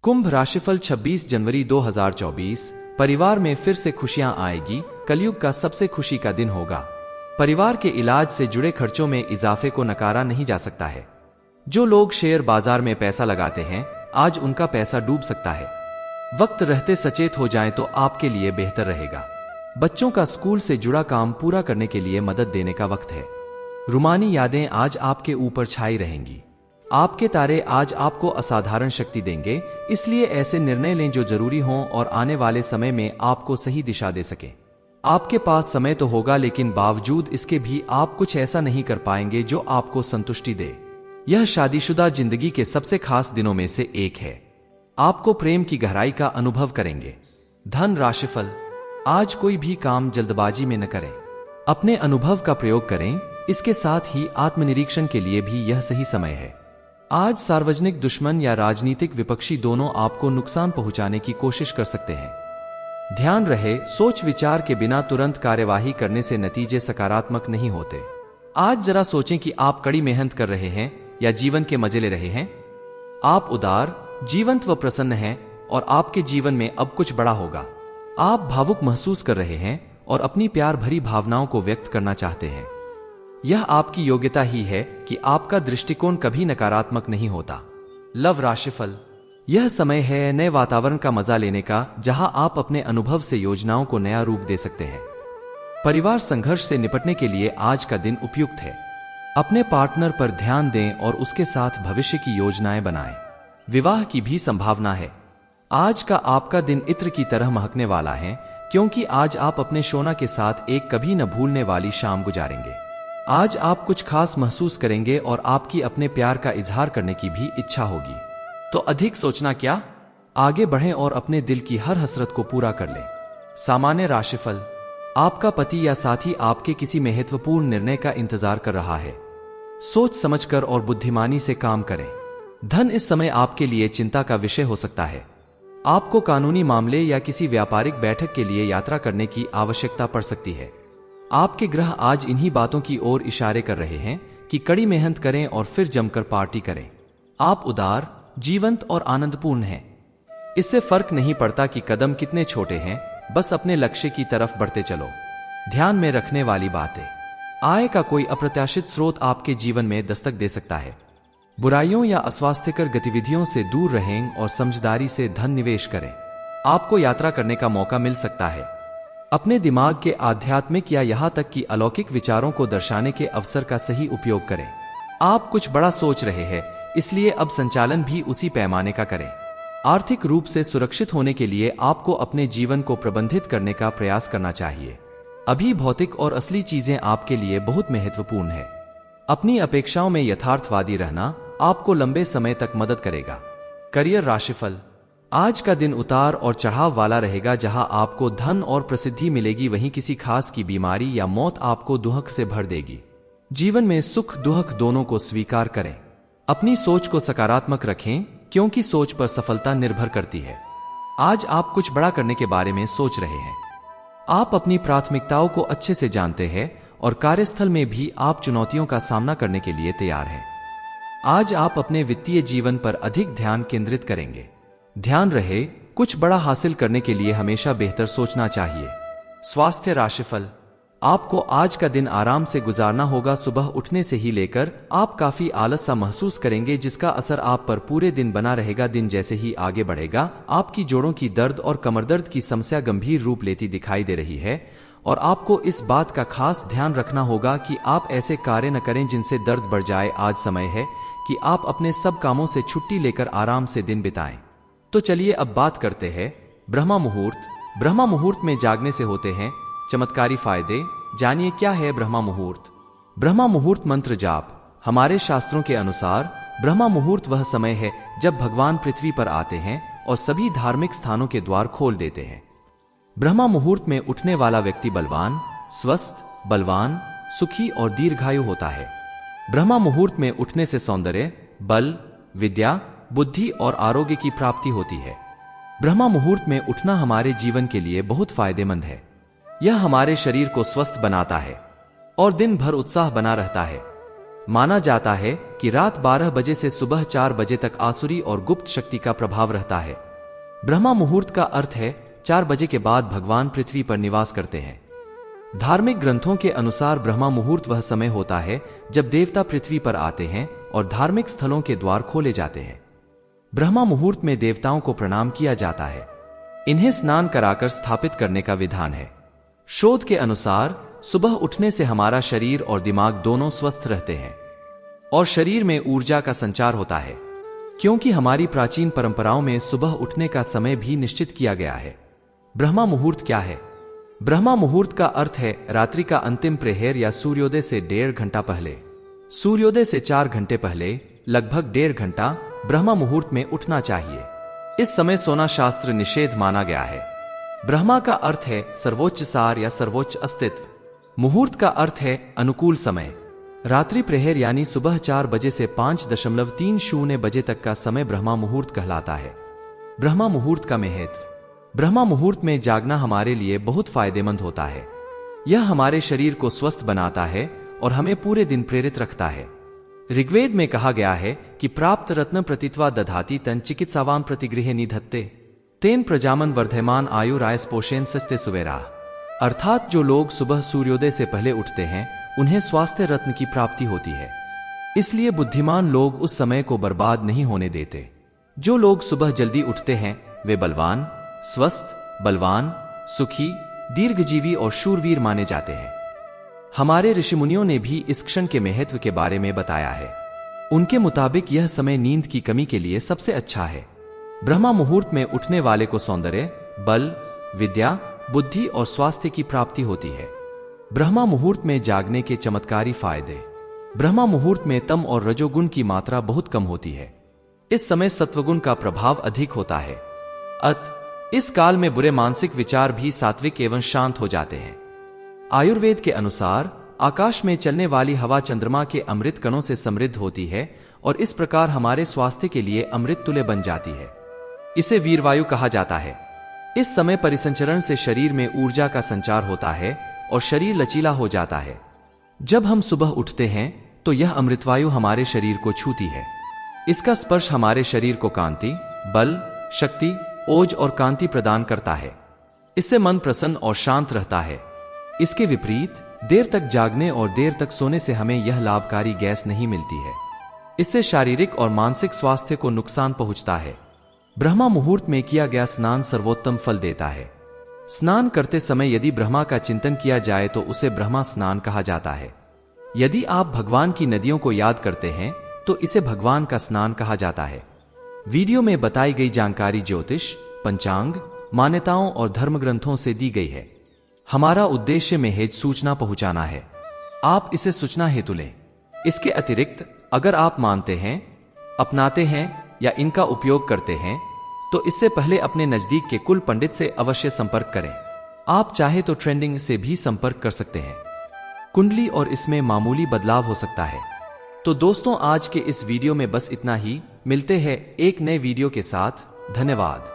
कुंभ राशिफल 26 जनवरी 2024। परिवार में फिर से खुशियां आएगी। कलयुग का सबसे खुशी का दिन होगा। परिवार के इलाज से जुड़े खर्चों में इजाफे को नकारा नहीं जा सकता है। जो लोग शेयर बाजार में पैसा लगाते हैं, आज उनका पैसा डूब सकता है। वक्त रहते सचेत हो जाएं तो आपके लिए बेहतर रहेगा। बच्चों का स्कूल से जुड़ा काम पूरा करने के लिए मदद देने का वक्त है। रूमानी यादें आज आपके ऊपर छाई रहेंगी। आपके तारे आज आपको असाधारण शक्ति देंगे, इसलिए ऐसे निर्णय लें जो जरूरी हों और आने वाले समय में आपको सही दिशा दे सके। आपके पास समय तो होगा, लेकिन बावजूद इसके भी आप कुछ ऐसा नहीं कर पाएंगे जो आपको संतुष्टि दे। यह शादीशुदा जिंदगी के सबसे खास दिनों में से एक है। आपको प्रेम की गहराई का अनुभव करेंगे। धन राशिफल, आज कोई भी काम जल्दबाजी में न करें। अपने अनुभव का प्रयोग करें। इसके साथ ही आत्मनिरीक्षण के लिए भी यह सही समय है। आज सार्वजनिक दुश्मन या राजनीतिक विपक्षी दोनों आपको नुकसान पहुंचाने की कोशिश कर सकते हैं। ध्यान रहे, सोच विचार के बिना तुरंत कार्यवाही करने से नतीजे सकारात्मक नहीं होते। आज जरा सोचें कि आप कड़ी मेहनत कर रहे हैं या जीवन के मजे ले रहे हैं। आप उदार, जीवंत व प्रसन्न हैं और आपके जीवन में अब कुछ बड़ा होगा। आप भावुक महसूस कर रहे हैं और अपनी प्यार भरी भावनाओं को व्यक्त करना चाहते हैं। यह आपकी योग्यता ही है कि आपका दृष्टिकोण कभी नकारात्मक नहीं होता। लव राशिफल, यह समय है नए वातावरण का मजा लेने का, जहां आप अपने अनुभव से योजनाओं को नया रूप दे सकते हैं। परिवार संघर्ष से निपटने के लिए आज का दिन उपयुक्त है। अपने पार्टनर पर ध्यान दें और उसके साथ भविष्य की योजनाएं बनाएं। विवाह की भी संभावना है। आज का आपका दिन इत्र की तरह महकने वाला है, क्योंकि आज आप अपने शोना के साथ एक कभी न भूलने वाली शाम गुजारेंगे। आज आप कुछ खास महसूस करेंगे और आपकी अपने प्यार का इजहार करने की भी इच्छा होगी। तो अधिक सोचना क्या, आगे बढ़ें और अपने दिल की हर हसरत को पूरा कर लें। सामान्य राशिफल, आपका पति या साथी आपके किसी महत्वपूर्ण निर्णय का इंतजार कर रहा है। सोच समझकर और बुद्धिमानी से काम करें। धन इस समय आपके लिए चिंता का विषय हो सकता है। आपको कानूनी मामले या किसी व्यापारिक बैठक के लिए यात्रा करने की आवश्यकता पड़ सकती है। आपके ग्रह आज इन्हीं बातों की ओर इशारे कर रहे हैं कि कड़ी मेहनत करें और फिर जमकर पार्टी करें। आप उदार, जीवंत और आनंदपूर्ण हैं। इससे फर्क नहीं पड़ता कि कदम कितने छोटे हैं, बस अपने लक्ष्य की तरफ बढ़ते चलो। ध्यान में रखने वाली बातें, आय का कोई अप्रत्याशित स्रोत आपके जीवन में दस्तक दे सकता है। बुराइयों या अस्वास्थ्यकर गतिविधियों से दूर रहें और समझदारी से धन निवेश करें। आपको यात्रा करने का मौका मिल सकता है। अपने दिमाग के आध्यात्मिक या यहां तक कि अलौकिक विचारों को दर्शाने के अवसर का सही उपयोग करें। आप कुछ बड़ा सोच रहे हैं, इसलिए अब संचालन भी उसी पैमाने का करें। आर्थिक रूप से सुरक्षित होने के लिए आपको अपने जीवन को प्रबंधित करने का प्रयास करना चाहिए। अभी भौतिक और असली चीजें आपके लिए बहुत महत्वपूर्ण है। अपनी अपेक्षाओं में यथार्थवादी रहना आपको लंबे समय तक मदद करेगा। करियर राशिफल, आज का दिन उतार और चढ़ाव वाला रहेगा। जहां आपको धन और प्रसिद्धि मिलेगी, वहीं किसी खास की बीमारी या मौत आपको दुहक से भर देगी। जीवन में सुख दुहक दोनों को स्वीकार करें। अपनी सोच को सकारात्मक रखें, क्योंकि सोच पर सफलता निर्भर करती है। आज आप कुछ बड़ा करने के बारे में सोच रहे हैं। आप अपनी प्राथमिकताओं को अच्छे से जानते हैं और कार्यस्थल में भी आप चुनौतियों का सामना करने के लिए तैयार हैं। आज आप अपने वित्तीय जीवन पर अधिक ध्यान केंद्रित करेंगे। ध्यान रहे, कुछ बड़ा हासिल करने के लिए हमेशा बेहतर सोचना चाहिए। स्वास्थ्य राशिफल, आपको आज का दिन आराम से गुजारना होगा। सुबह उठने से ही लेकर आप काफी आलस सा महसूस करेंगे, जिसका असर आप पर पूरे दिन बना रहेगा। दिन जैसे ही आगे बढ़ेगा, आपकी जोड़ों की दर्द और कमर दर्द की समस्या गंभीर रूप लेती दिखाई दे रही है और आपको इस बात का खास ध्यान रखना होगा कि आप ऐसे कार्य न करें जिनसे दर्द बढ़ जाए। आज समय है कि आप अपने सब कामों से छुट्टी लेकर आराम से दिन बिताएं। तो चलिए अब बात करते हैं ब्रह्मा मुहूर्त। ब्रह्मा मुहूर्त में जागने से होते हैं चमत्कारी फायदे। जानिए क्या है ब्रह्मा मुहूर्त। ब्रह्मा मुहूर्त मंत्र जाप। हमारे शास्त्रों के अनुसार ब्रह्मा मुहूर्त वह समय है जब भगवान पृथ्वी पर आते हैं और सभी धार्मिक स्थानों के द्वार खोल देते हैं। ब्रह्मा मुहूर्त में उठने वाला व्यक्ति बलवान, स्वस्थ, बलवान, सुखी और दीर्घायु होता है। ब्रह्मा मुहूर्त में उठने से सौंदर्य, बल, विद्या, बुद्धि और आरोग्य की प्राप्ति होती है। ब्रह्मा मुहूर्त में उठना हमारे जीवन के लिए बहुत फायदेमंद है। यह हमारे शरीर को स्वस्थ बनाता है और दिन भर उत्साह बना रहता है। माना जाता है कि रात 12 बजे से सुबह 4 बजे तक आसुरी और गुप्त शक्ति का प्रभाव रहता है। ब्रह्मा मुहूर्त का अर्थ है 4 बजे के बाद भगवान पृथ्वी पर निवास करते हैं। धार्मिक ग्रंथों के अनुसार ब्रह्मा मुहूर्त वह समय होता है जब देवता पृथ्वी पर आते हैं और धार्मिक स्थलों के द्वार खोले जाते हैं। ब्रह्मा मुहूर्त में देवताओं को प्रणाम किया जाता है। इन्हें स्नान कराकर स्थापित करने का विधान है। शोध के अनुसार सुबह उठने से हमारा शरीर और दिमाग दोनों स्वस्थ रहते हैं और शरीर में ऊर्जा का संचार होता है, क्योंकि हमारी प्राचीन परंपराओं में सुबह उठने का समय भी निश्चित किया गया है। ब्रह्मा मुहूर्त क्या है? ब्रह्मा मुहूर्त का अर्थ है रात्रि का अंतिम प्रहर या सूर्योदय से 1.5 घंटा पहले। सूर्योदय से 4 घंटे पहले लगभग 1.5 घंटा ब्रह्मा मुहूर्त में उठना चाहिए। इस समय सोना शास्त्र निषेध माना गया है। ब्रह्मा का अर्थ है सर्वोच्च सार या सर्वोच्च अस्तित्व। मुहूर्त का अर्थ है अनुकूल समय। रात्रि प्रहर यानी सुबह 4 बजे से 5.30 बजे तक का समय ब्रह्मा मुहूर्त कहलाता है। ब्रह्मा मुहूर्त का महत्व। ब्रह्मा मुहूर्त में जागना हमारे लिए बहुत फायदेमंद होता है। यह हमारे शरीर को स्वस्थ बनाता है और हमें पूरे दिन प्रेरित रखता है। ऋग्वेद में कहा गया है कि प्राप्त रत्न प्रतित्वा दधाति तन चिकित्सावाम प्रतिगृहे निधत्ते तेन प्रजामन वर्धमान आयुरायस पोषेन सस्ते सुवेरा। अर्थात जो लोग सुबह सूर्योदय से पहले उठते हैं उन्हें स्वास्थ्य रत्न की प्राप्ति होती है। इसलिए बुद्धिमान लोग उस समय को बर्बाद नहीं होने देते। जो लोग सुबह जल्दी उठते हैं वे बलवान, स्वस्थ, बलवान, सुखी, दीर्घजीवी और शूरवीर माने जाते हैं। हमारे ऋषिमुनियों ने भी इस क्षण के महत्व के बारे में बताया है। उनके मुताबिक यह समय नींद की कमी के लिए सबसे अच्छा है। ब्रह्मा मुहूर्त में उठने वाले को सौंदर्य, बल, विद्या, बुद्धि और स्वास्थ्य की प्राप्ति होती है। ब्रह्मा मुहूर्त में जागने के चमत्कारी फायदे। ब्रह्मा मुहूर्त में तम और रजोगुण की मात्रा बहुत कम होती है। इस समय सत्वगुण का प्रभाव अधिक होता है। इस काल में बुरे मानसिक विचार भी सात्विक एवं शांत हो जाते हैं। आयुर्वेद के अनुसार आकाश में चलने वाली हवा चंद्रमा के अमृत कणों से समृद्ध होती है और इस प्रकार हमारे स्वास्थ्य के लिए अमृत तुल्य बन जाती है। इसे वीरवायु कहा जाता है। इस समय परिसंचरण से शरीर में ऊर्जा का संचार होता है और शरीर लचीला हो जाता है। जब हम सुबह उठते हैं तो यह अमृतवायु हमारे शरीर को छूती है। इसका स्पर्श हमारे शरीर को कांति, बल, शक्ति, ओज और कांति प्रदान करता है। इससे मन प्रसन्न और शांत रहता है। इसके विपरीत देर तक जागने और देर तक सोने से हमें यह लाभकारी गैस नहीं मिलती है। इससे शारीरिक और मानसिक स्वास्थ्य को नुकसान पहुंचता है। ब्रह्मा मुहूर्त में किया गया स्नान सर्वोत्तम फल देता है। स्नान करते समय यदि ब्रह्मा का चिंतन किया जाए तो उसे ब्रह्मा स्नान कहा जाता है। यदि आप भगवान की नदियों को याद करते हैं तो इसे भगवान का स्नान कहा जाता है। वीडियो में बताई गई जानकारी ज्योतिष, पंचांग, मान्यताओं और धर्म ग्रंथों से दी गई है। हमारा उद्देश्य महज सूचना पहुंचाना है। आप इसे सूचना हेतु लें। इसके अतिरिक्त अगर आप मानते हैं, अपनाते हैं या इनका उपयोग करते हैं तो इससे पहले अपने नजदीक के कुल पंडित से अवश्य संपर्क करें। आप चाहे तो ट्रेंडिंग से भी संपर्क कर सकते हैं। कुंडली और इसमें मामूली बदलाव हो सकता है। तो दोस्तों, आज के इस वीडियो में बस इतना ही। मिलते हैं एक नए वीडियो के साथ। धन्यवाद।